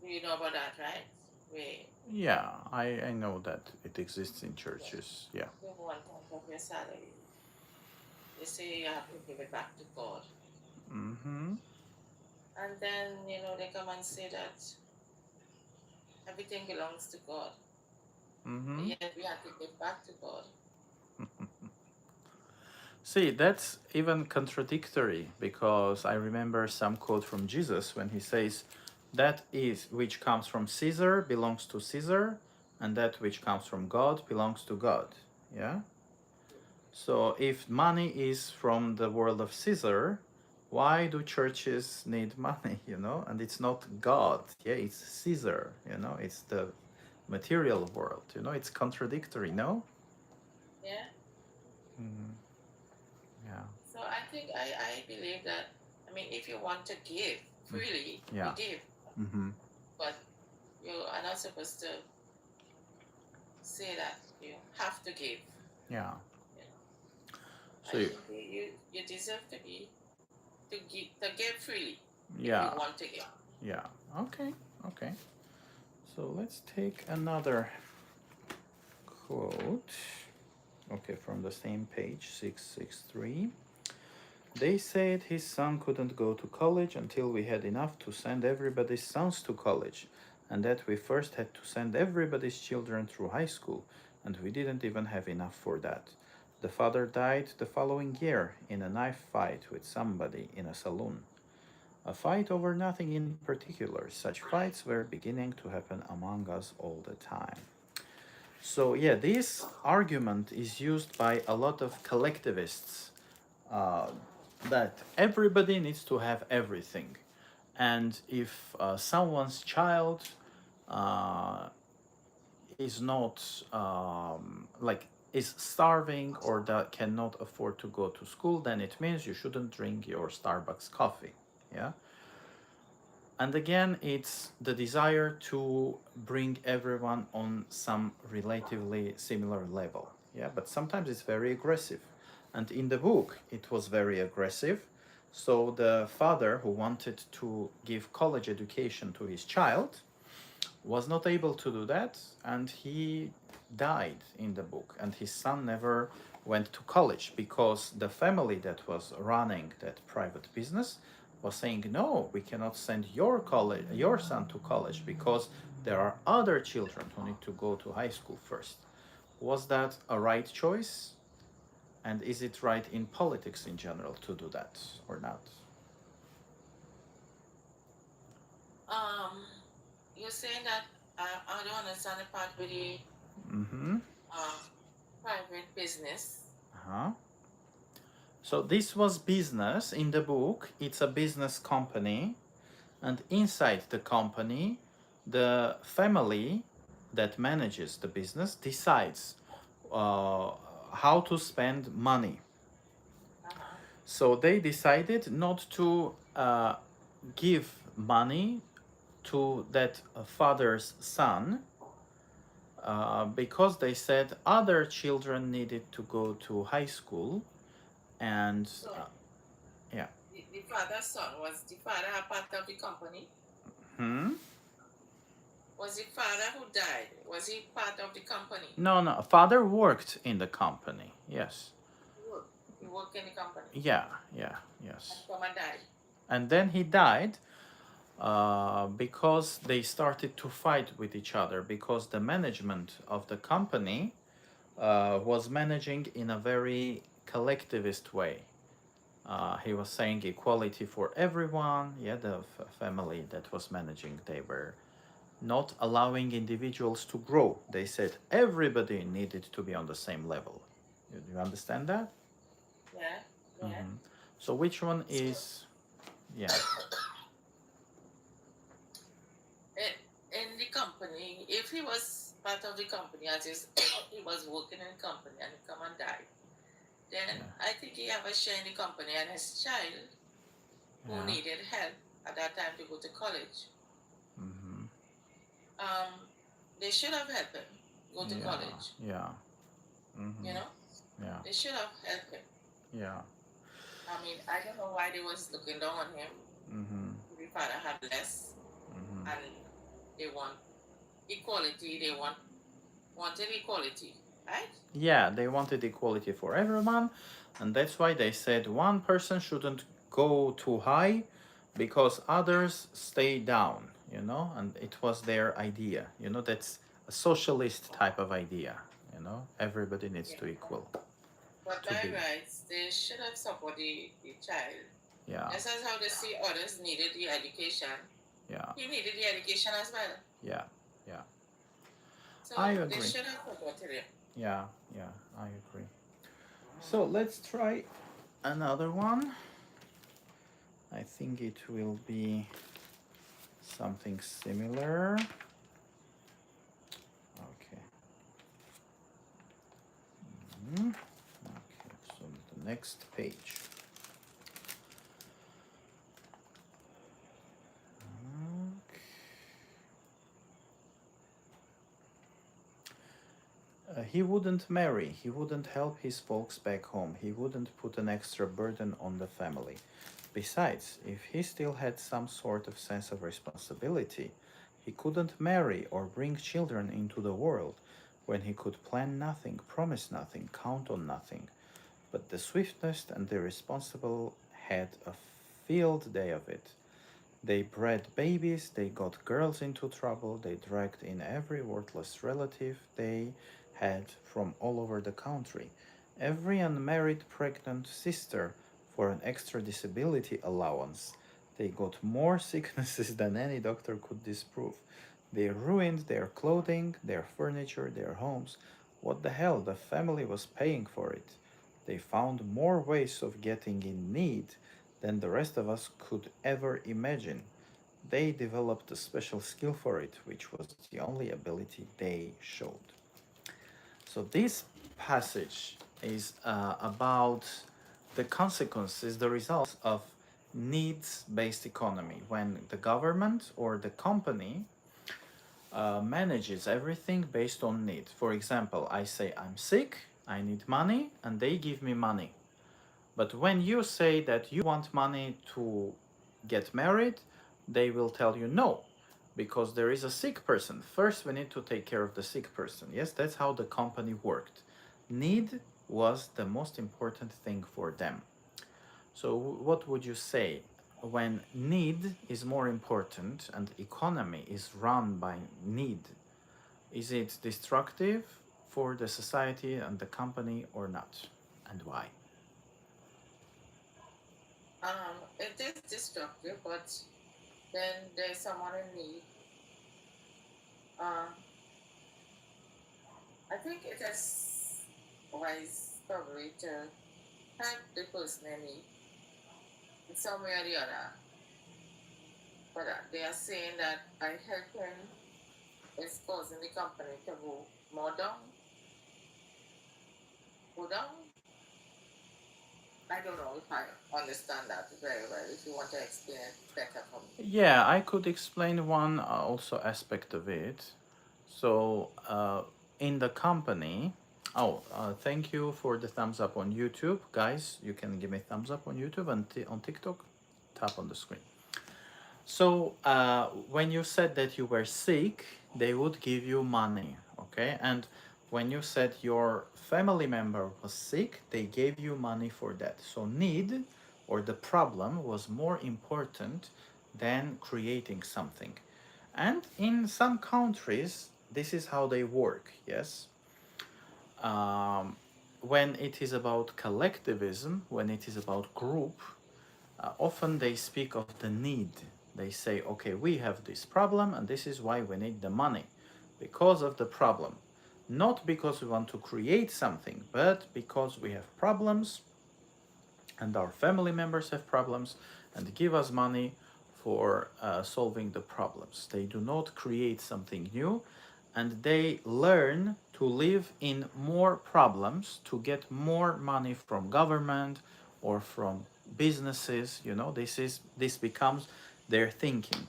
S3: You know about that, right? Where
S1: Yeah, I know that it exists in churches. Yeah.
S3: give 1/10 of your salary. They say you have to give it back to God.
S1: Mm-hmm.
S3: And then, they come and say that everything belongs to God. But
S1: Mm-hmm.
S3: yet we have to give back to God.
S1: See, that's even contradictory because I remember some quote from Jesus when he says, that is which comes from Caesar belongs to Caesar, and that which comes from God belongs to God. Yeah? So if money is from the world of Caesar, why do churches need money, And it's not God, yeah, it's Caesar, it's the material world, it's contradictory, no?
S3: Yeah.
S1: Mm, yeah.
S3: So I think I believe that, I mean, if you want to give freely, you
S1: Yeah.
S3: give.
S1: Mm-hmm.
S3: But you are not supposed to say that you have to give.
S1: Yeah.
S3: You know,
S1: So
S3: I think you deserve to give freely if you
S1: yeah,
S3: want to give.
S1: yeah. Okay, okay. So let's take another quote. Okay, from the same page, 663. They said his son couldn't go to college until we had enough to send everybody's sons to college. and that we first had to send everybody's children through high school, and we didn't even have enough for that. The father died the following year in a knife fight with somebody in a saloon. A fight over nothing in particular. Such fights were beginning to happen among us all the time. So, yeah, this argument is used by a lot of collectivists, uh, that everybody needs to have everything. And if someone's child uh, is not like is starving or that cannot afford to go to school, then it means you shouldn't drink your Starbucks coffee. Yeah. And again, it's the desire to bring everyone on some relatively similar level. Yeah, but sometimes it's very aggressive. And in the book, it was very aggressive. So the father who wanted to give college education to his child was not able to do that, and he died in the book. And his son never went to college because the family that was running that private business was saying, no, we cannot send your son to college because there are other children who need to go to high school first. Was that a right choice? And is it right in politics in general to do that or not?
S3: Um, you're saying that I don't understand the part with the
S1: Mm-hmm.
S3: um, private business.
S1: Uh-huh. So this was business in the book. It's a business company, and inside the company, the family that manages the business decides uh, how to spend money.
S3: Uh-huh.
S1: So they decided not to give money to that father's son because they said other children needed to go to high school, and
S3: So
S1: yeah.
S3: the father's son, was the father a part of the company?
S1: Hmm?
S3: Was the father who died? Was he part of the company?
S1: No, no. Father worked in the company. Yes.
S3: He worked in the company
S1: Yeah, yeah,
S3: and
S1: yes.
S3: come and died.
S1: And then he died because they started to fight with each other because the management of the company was managing in a very collectivist way. He was saying equality for everyone. Yeah, the family that was managing, they were not allowing individuals to grow. They said everybody needed to be on the same level. You understand that?
S3: Yeah, yeah.
S1: Mm-hmm. So which one
S3: So
S1: is, yeah.
S3: in the company, if he was part of the company, as is, he was working in the company and he come and died, then
S1: Yeah.
S3: I think he have a share in the company, and his child who
S1: Yeah.
S3: needed help at that time to go to college,
S1: Mm-hmm.
S3: they should have helped him go to
S1: Yeah.
S3: college.
S1: Yeah.
S3: You
S1: Mm-hmm.
S3: know,
S1: Yeah.
S3: they should have helped him.
S1: Yeah.
S3: I mean, I don't know why they was looking down on him.
S1: Mm-hmm.
S3: The father had less,
S1: Mm-hmm.
S3: and they want equality. They wanted equality, right?
S1: Yeah, they wanted equality for everyone, and that's why they said one person shouldn't go too high because others stay down, and it was their idea. That's a socialist type of idea, everybody needs
S3: Yeah.
S1: to equal
S3: But
S1: to
S3: by
S1: be.
S3: rights, they should have supported the child.
S1: Yeah,
S3: Just as how they see others needed the education,
S1: yeah,
S3: he needed the education as well.
S1: yeah, yeah.
S3: So
S1: I
S3: they
S1: agree.
S3: should have supported him.
S1: Yeah, yeah, I agree. So let's try another one. I think it will be something similar. Okay. Okay, so the next page. He wouldn't marry, he wouldn't help his folks back home, he wouldn't put an extra burden on the family. Besides, if he still had some sort of sense of responsibility, he couldn't marry or bring children into the world when he could plan nothing, promise nothing, count on nothing. But the swiftest and the responsible had a field day of it. They bred babies, they got girls into trouble, they dragged in every worthless relative they had from all over the country. Every unmarried pregnant sister for an extra disability allowance. They got more sicknesses than any doctor could disprove. They ruined their clothing, their furniture, their homes. What the hell? The family was paying for it. They found more ways of getting in need than the rest of us could ever imagine. They developed a special skill for it, which was the only ability they showed. So, this passage is about the consequences, the results of needs based economy when the government or the company manages everything based on need. For example, I say I'm sick, I need money, and they give me money. But when you say that you want money to get married, they will tell you no, because there is a sick person. First, we need to take care of the sick person. Yes, that's how the company worked. Need was the most important thing for them. So, what would you say when need is more important and economy is run by need? Is it destructive for the society and the company or not? And why?
S3: It is destructive, but then there's someone in need. Um, I think it is wise probably to help the person in need in some way or the other. But they are saying that by helping is causing the company to go more down, go down. I don't know if I understand that very well. If you want to explain it better for me.
S1: Yeah, I could explain one also aspect of it. So, in the company, thank you for the thumbs up on YouTube, guys. You can give me thumbs up on YouTube and on TikTok. Tap on the screen. So, when you said that you were sick, they would give you money, okay? And when you said your family member was sick, they gave you money for that. So, need or the problem was more important than creating something. And in some countries, this is how they work, yes? Um, when it is about collectivism, when it is about group, often they speak of the need. They say, okay, we have this problem and this is why we need the money because of the problem. Not because we want to create something, but because we have problems and our family members have problems and give us money for solving the problems. They do not create something new and they learn to live in more problems to get more money from government or from businesses. This becomes their thinking.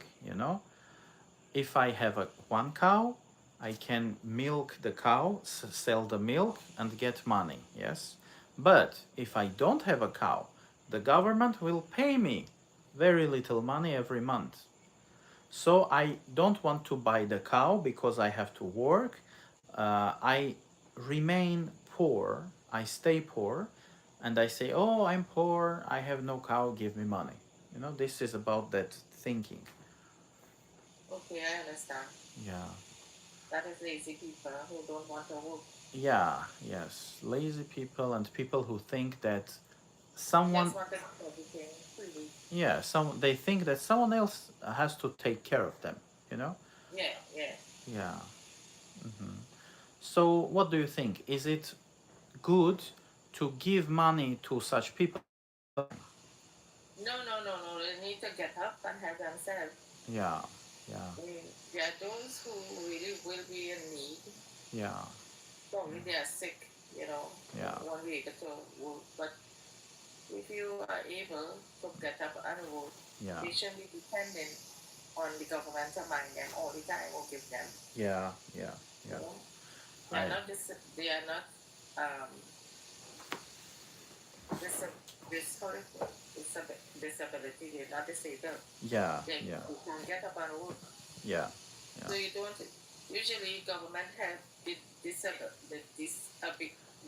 S1: If I have one cow, I can milk the cow, sell the milk, and get money. Yes, but if I don't have a cow, the government will pay me very little money every month. So I don't want to buy the cow because I have to work. I remain poor. I stay poor, and I say, "Oh, I'm poor. I have no cow. Give me money." This is about that thinking.
S3: Okay, I understand.
S1: Yeah.
S3: That is lazy people who don't want to work.
S1: Yeah, yes. Lazy people and people who think that
S3: They
S1: someone,
S3: just want to do everything freely.
S1: yeah, they think that someone else has to take care of them, you know?
S3: Yeah, yeah.
S1: Yeah. So, what do you think? Is it good to give money to such people?
S3: No, no, no, no. They need to get up and help themselves.
S1: Yeah, yeah,
S3: There are those who really will be in need.
S1: yeah,
S3: Probably they are sick,
S1: yeah,
S3: won't be able to work. But if you are able to get up and work,
S1: yeah,
S3: they shouldn't be dependent on the government to mind them all the time or give them.
S1: yeah, yeah,
S3: You
S1: yeah.
S3: know,
S1: I,
S3: they are not um dis dis how do you put disability. They're not disabled.
S1: yeah, yeah,
S3: They can get up and work.
S1: yeah,
S3: So
S1: yeah.
S3: you don't usually government help the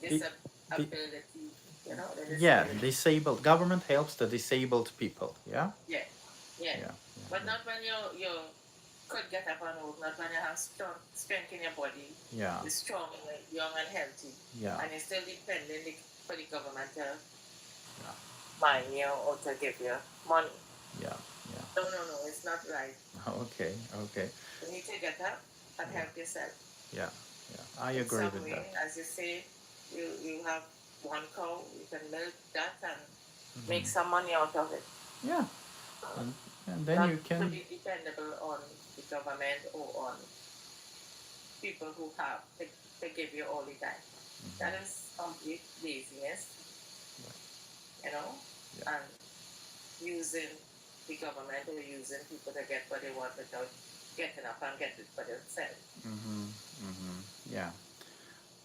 S1: It, the,
S3: disability, the
S1: yeah,
S3: disability.
S1: disabled government helps the disabled people. Yeah,
S3: Yeah, yeah.
S1: yeah,
S3: But not when you could get up and walk, not when you have strength in your body,
S1: Yeah,
S3: you're strong, and young and healthy,
S1: yeah,
S3: and you're still depending for the government to
S1: yeah,
S3: buy you or to give you money.
S1: yeah,
S3: No, no, no, it's not right.
S1: yeah. Okay, okay.
S3: You need to get up and
S1: Yeah,
S3: help yourself
S1: yeah, yeah. I
S3: in
S1: agree
S3: some
S1: with that.
S3: way. As you say, you have one cow, you can milk that and make
S1: Hmm.
S3: some money out of it.
S1: Yeah, and, and then
S3: Not
S1: you
S3: to
S1: can.
S3: be dependable on the government or on people who have to give you all the time. That
S1: Mhm.
S3: is complete laziness, you know,
S1: Yeah,
S3: and using the government or using people to get what they want without getting up and getting it for themselves.
S1: yeah. Yeah.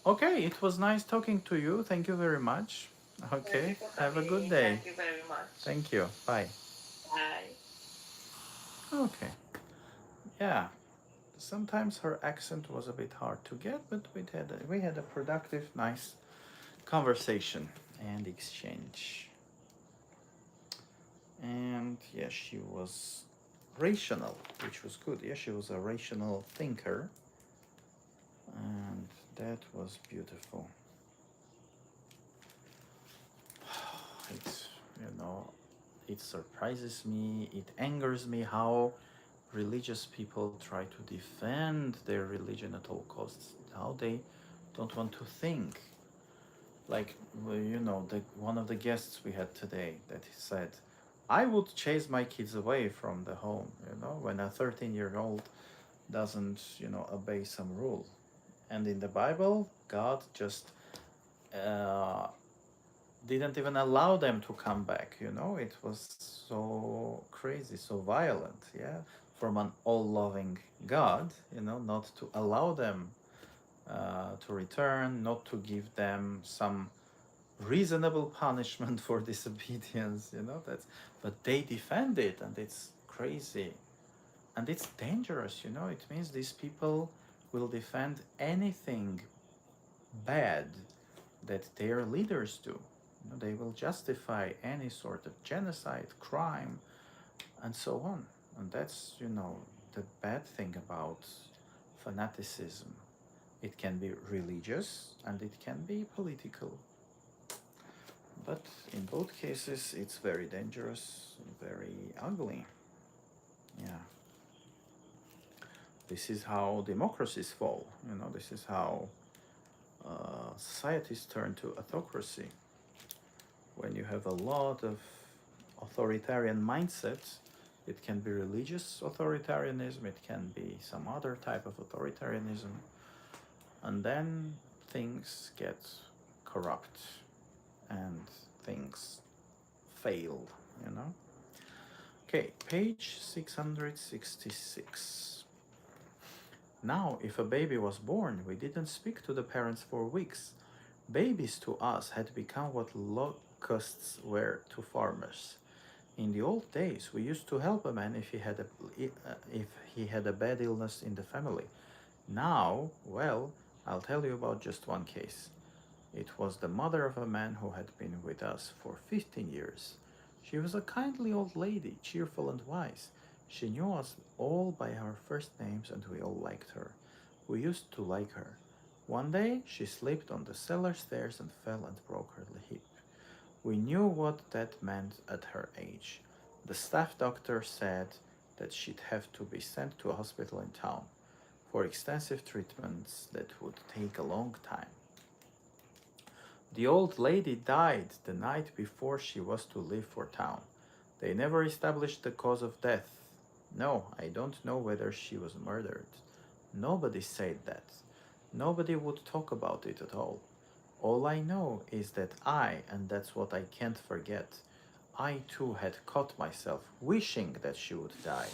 S1: Okay, it was nice talking to you. Thank you very much.
S3: Thank you
S1: Okay,
S3: for
S1: have a
S3: coming
S1: good
S3: in.
S1: day.
S3: Thank you very much.
S1: Thank you. Bye.
S3: Bye.
S1: Okay. Yeah. Sometimes her accent was a bit hard to get, but we had a productive, nice conversation and exchange. And yeah, she was rational, which was good. Yeah, she was a rational thinker, and that was beautiful. It's, you know, it surprises me, it angers me how religious people try to defend their religion at all costs, how they don't want to think. Like, well, one of the guests we had today that he said, I would chase my kids away from the home, when a 13-year-old doesn't, obey some rule. And in the Bible, God just uh, didn't even allow them to come back. It was so crazy, so violent. Yeah, from an all-loving God, not to allow them to return, not to give them some reasonable punishment for disobedience. But they defend it, and it's crazy, and it's dangerous. It means these people will defend anything bad that their leaders do. They will justify any sort of genocide, crime, and so on. And that's, the bad thing about fanaticism. It can be religious and it can be political. But in both cases, it's very dangerous, very ugly. Yeah. This is how democracies fall. This is how societies turn to autocracy. When you have a lot of authoritarian mindsets, it can be religious authoritarianism, it can be some other type of authoritarianism, and then things get corrupt and things fail, you know? Okay, page 666. Now, if a baby was born, we didn't speak to the parents for weeks. Babies to us had become what locusts were to farmers. In the old days, we used to help a man if he had a bad illness in the family. Now, well, I'll tell you about just one case. It was the mother of a man who had been with us for 15 years. She was a kindly old lady, cheerful and wise. She knew us all by our first names and we all liked her. We used to like her. One day she slipped on the cellar stairs and fell and broke her hip. We knew what that meant at her age. The staff doctor said that she'd have to be sent to a hospital in town for extensive treatments that would take a long time. The old lady died the night before she was to leave for town. They never established the cause of death. No, I don't know whether she was murdered. Nobody said that. Nobody would talk about it at all. All I know is that and that's what I can't forget, I too had caught myself wishing that she would die.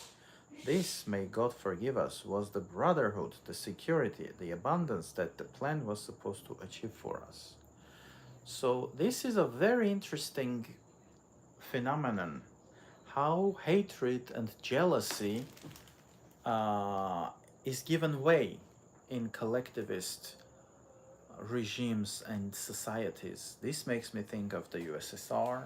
S1: This, may God forgive us, was the brotherhood, the security, the abundance that the plan was supposed to achieve for us. So, this is a very interesting phenomenon, how hatred and jealousy uh, is given way in collectivist regimes and societies. This makes me think of the USSR,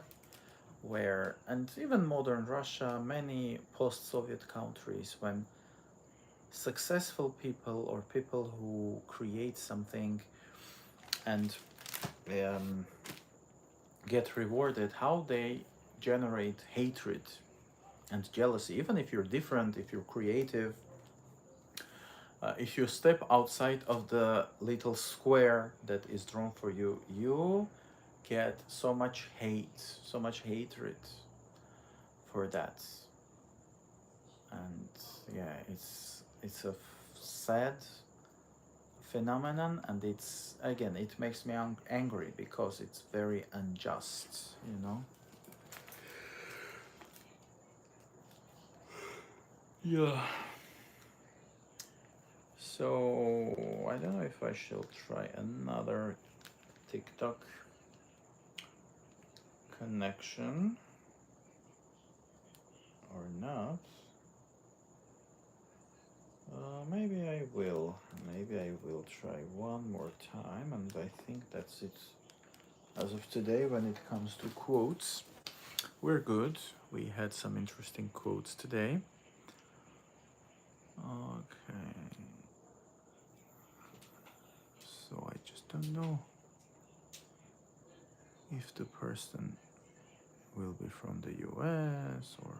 S1: where, and even modern Russia, many post-Soviet countries, when successful people or people who create something and um, get rewarded, how they generate hatred and jealousy. Even if you're different, if you're creative, if you step outside of the little square that is drawn for you, you get so much hate, so much hatred for that. And yeah, it's a sad phenomenon, and it's, again, it makes me angry because it's very unjust, you know. Yeah. So I don't know if I shall try another TikTok connection or not. Maybe I will. Maybe I will try one more time, and I think that's it as of today when it comes to quotes. We're good. We had some interesting quotes today. Okay. So I just don't know if the person will be from the US or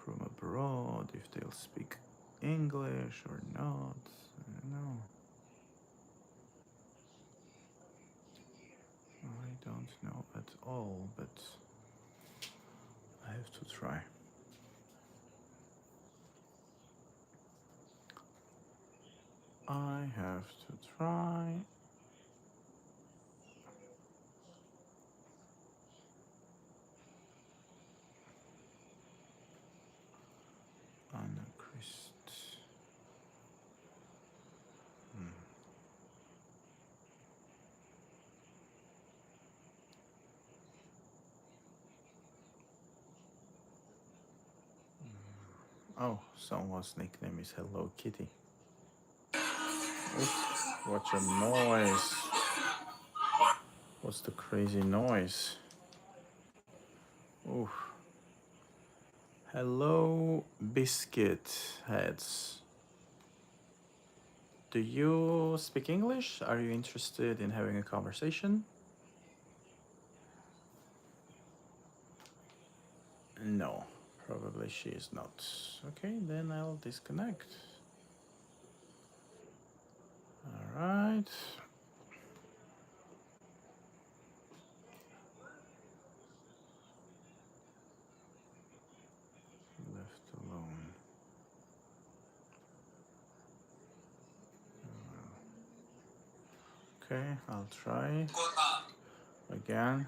S1: from abroad, if they'll speak English or not. I don't know. I don't know at all, but I have to try. I have to try. Anna Christ. Oh, someone's nickname is Hello Kitty. Oof, what a noise. What's the crazy noise? Oof. Hello, biscuit heads. Do you speak English? Are you interested in having a conversation? No, probably she is not. Okay, then I'll disconnect. All right. Left alone. Okay, I'll try again.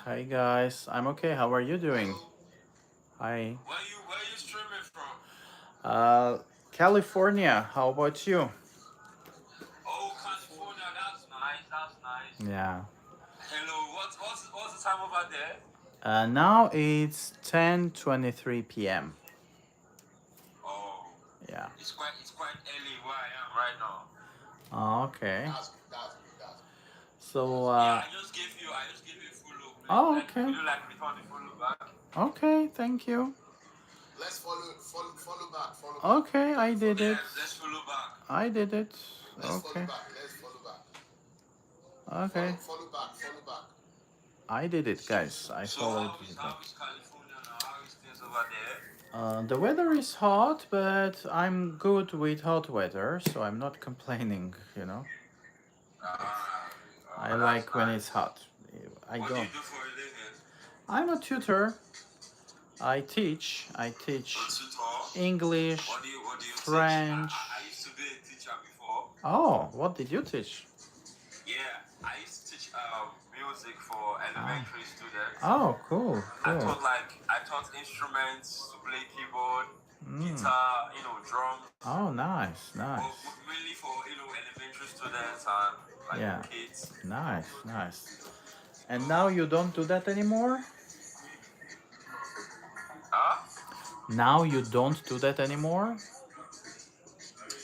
S1: Hi guys, I'm okay. How are you doing? Hi.
S4: Where you streaming from?
S1: California. How about you?
S4: Oh, California. That's nice. That's nice.
S1: Yeah.
S4: Hello. What's the time over there?
S1: Now it's 10:23 p.m.
S4: Oh,
S1: Yeah.
S4: it's quite early where I am right now.
S1: Oh, okay.
S2: That's
S1: So,
S4: Yeah, I just gave you a follow. Please.
S1: oh,
S4: Like,
S1: okay.
S4: would you like return the follow back?
S1: Okay, thank you.
S2: let's follow back.
S1: Okay, I did it.
S4: Yes, let's follow back.
S1: I did it.
S2: Let's
S1: Okay.
S2: follow back.
S1: Okay.
S2: Follow back.
S1: I did it, guys. I
S4: So
S1: followed you back.
S4: how is California now? How is things over there?
S1: The weather is hot, but I'm good with hot weather, so I'm not complaining, you know. I
S4: That's
S1: like when
S4: nice.
S1: it's hot. I
S4: What do
S1: don't.
S4: you do for a living?
S1: I'm a tutor. I teach
S4: A tutor?
S1: English,
S4: What do you teach?
S1: French.
S4: I used to be a teacher before.
S1: Oh, what did you teach?
S4: Yeah, I used to teach music for elementary students.
S1: Oh, cool, cool.
S4: I taught instruments to play keyboard, guitar, drums.
S1: Oh, nice, nice.
S4: But mainly for elementary students and
S1: Yeah,
S4: kids.
S1: nice, nice. And now you don't do that anymore?
S4: Huh?
S1: Now you don't do that anymore?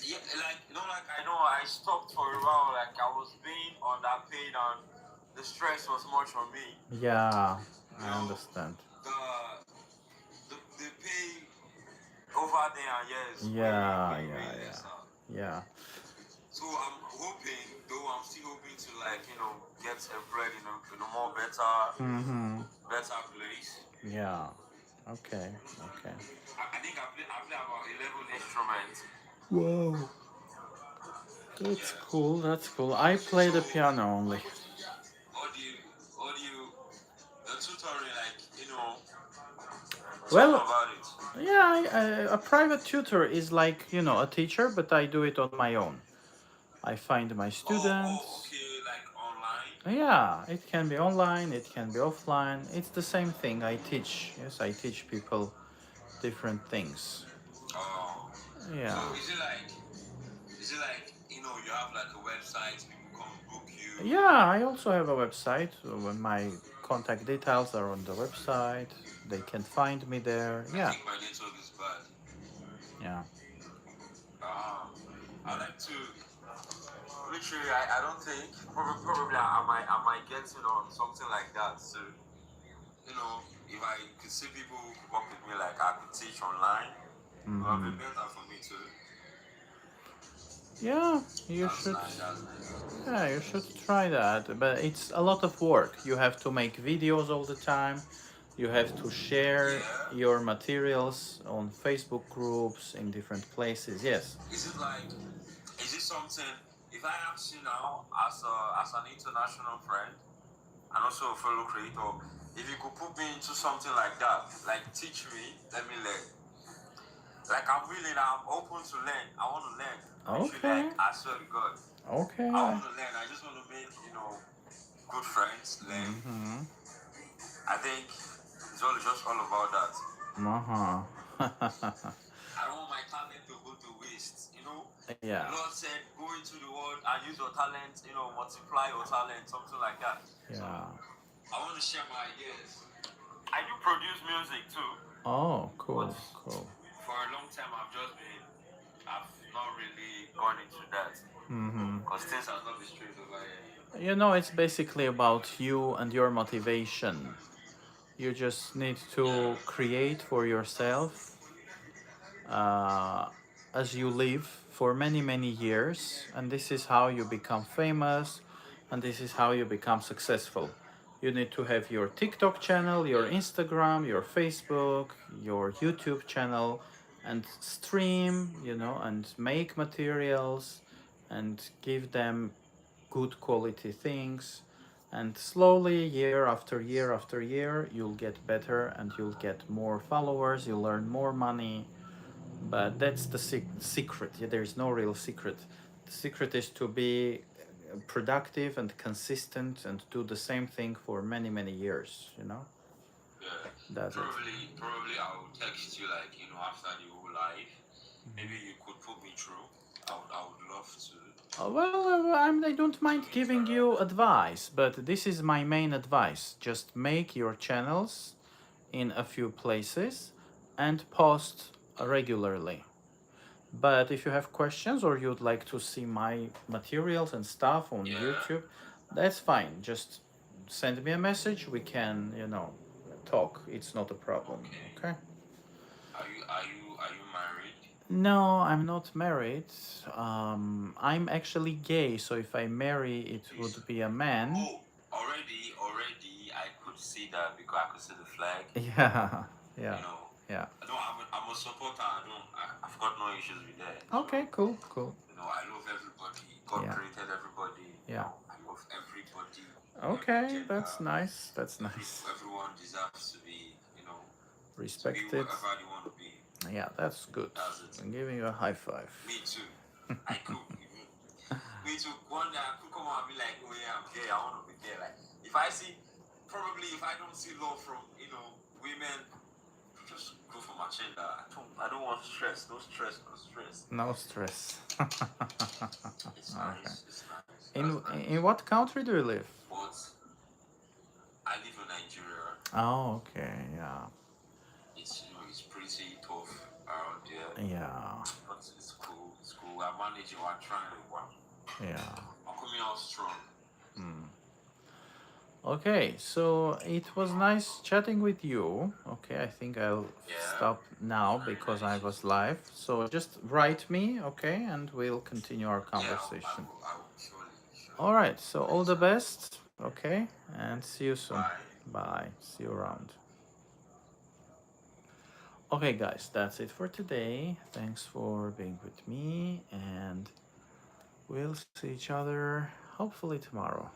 S4: Yeah, like I know I stopped for a while. Like I was being underpaid and the stress was much on me.
S1: Yeah,
S4: You
S1: I
S4: know,
S1: understand.
S4: the pay over there, yes,
S1: Yeah,
S4: way
S1: yeah,
S4: lesser.
S1: yeah, yeah.
S4: So I'm hoping, though I'm still hoping to like, get employed in a more
S1: Mm-hmm.
S4: better place.
S1: Yeah. Okay. Okay.
S4: I think I play about 11 instruments.
S1: Whoa. That's
S4: Yeah.
S1: cool. That's cool. I play
S4: So
S1: the piano only.
S4: what do you, the tutoring, like, tell me
S1: Well,
S4: about it.
S1: yeah, a private tutor is like, a teacher, but I do it on my own. I find my students.
S4: Okay, like online.
S1: Yeah, it can be online, it can be offline. It's the same thing. I teach. Yes, I teach people different things.
S4: Oh, so
S1: Yeah.
S4: is it like, you have like a website, people come book you.
S1: Yeah, I also have a website. My contact details are on the website. They can find me there.
S4: I
S1: Yeah.
S4: think my network is bad.
S1: Yeah.
S4: Ah, I
S1: Yeah.
S4: like to. Literally, I don't think probably I might get on something like that. So if I could see people who could work with me, like I could teach online, it would have
S1: Mm-hmm.
S4: been better for me too.
S1: Yeah, you
S4: That's
S1: should.
S4: nice. That's nice.
S1: Yeah, you should try that. But it's a lot of work. You have to make videos all the time. You have to share
S4: Yeah.
S1: your materials on Facebook groups in different places. Yes.
S4: Is it like? Is it something? If I ask you now, as an international friend and also a fellow creator, if you could put me into something like that, like teach me, let me learn. Like I'm open to learn. I want to learn. Literally,
S1: Okay.
S4: like I swear to God,
S1: Okay.
S4: I want to learn. I just want to make good friends. Learn.
S1: Mm-hmm.
S4: I think it's just all about that.
S1: Uh-huh.
S4: I don't want my talent to go to waste.
S1: Yeah.
S4: The Lord said, go into the world and use your talent. Multiply your talent, something like that. So
S1: Yeah.
S4: I want to share my ideas. I do produce music too,
S1: Oh,
S4: but
S1: cool. Cool.
S4: for a long time I've not really gone into that
S1: Mm-hmm.
S4: because things have not been straight over here.
S1: It's basically about you and your motivation. You just need
S4: Yeah.
S1: to create for yourself uh, as you live for many, many years, and this is how you become famous, and this is how you become successful. You need to have your TikTok channel, your Instagram, your Facebook, your YouTube channel, and stream, and make materials and give them good quality things. And slowly, year after year after year, you'll get better and you'll get more followers, you'll earn more money. But that's the secret. Yeah, there's no real secret. The secret is to be productive and consistent and do the same thing for many, many years.
S4: Yeah.
S1: That's it.
S4: Probably I'll text you like after the whole live. Maybe you could put me through. I would love to.
S1: Well, I don't mind giving you advice, but this is my main advice. Just make your channels in a few places and post regularly. But if you have questions or you'd like to see my materials and stuff on
S4: Yeah.
S1: YouTube, that's fine. Just send me a message. We can, talk. It's not a problem. Okay?
S4: Are you married?
S1: No, I'm not married. I'm actually gay, so if I marry, it would be a man.
S4: Oh, already, I could see that because I could see the flag.
S1: Yeah, yeah, yeah.
S4: No, I'm a supporter. I've got no issues with that.
S1: Okay, cool.
S4: I love everybody. God
S1: Yeah.
S4: created everybody.
S1: Yeah.
S4: I love everybody.
S1: Okay, that's nice. That's nice.
S4: Everyone deserves to be, to be
S1: Respected.
S4: whoever they want to be.
S1: Yeah, that's good.
S4: That's it.
S1: I'm giving you a high five.
S4: Me too. I could. Me too. One day I could come out and be like, oh yeah, I'm gay. I want to be gay. Like, if I don't see love from, women, just go for my gender. I don't want stress. No stress.
S1: No stress.
S4: It's nice. It's nice.
S1: In what country do you live?
S4: But I live in Nigeria.
S1: Oh, okay, yeah.
S4: It's pretty tough around here.
S1: Yeah.
S4: But it's cool. It's cool. I'm managing. I'm trying to work.
S1: Yeah.
S4: I'm coming out strong.
S1: Okay, so it was nice chatting with you. Okay, I think I'll
S4: Yeah,
S1: stop now
S4: very
S1: because I
S4: nice.
S1: was live. So just write me, okay, and we'll continue our
S4: Yeah,
S1: conversation.
S4: I will surely,
S1: All
S4: surely.
S1: right, so all the
S4: Anytime.
S1: best, okay, and see you soon.
S4: Bye.
S1: Bye. See you around. Okay, guys, that's it for today. Thanks for being with me, and we'll see each other hopefully tomorrow.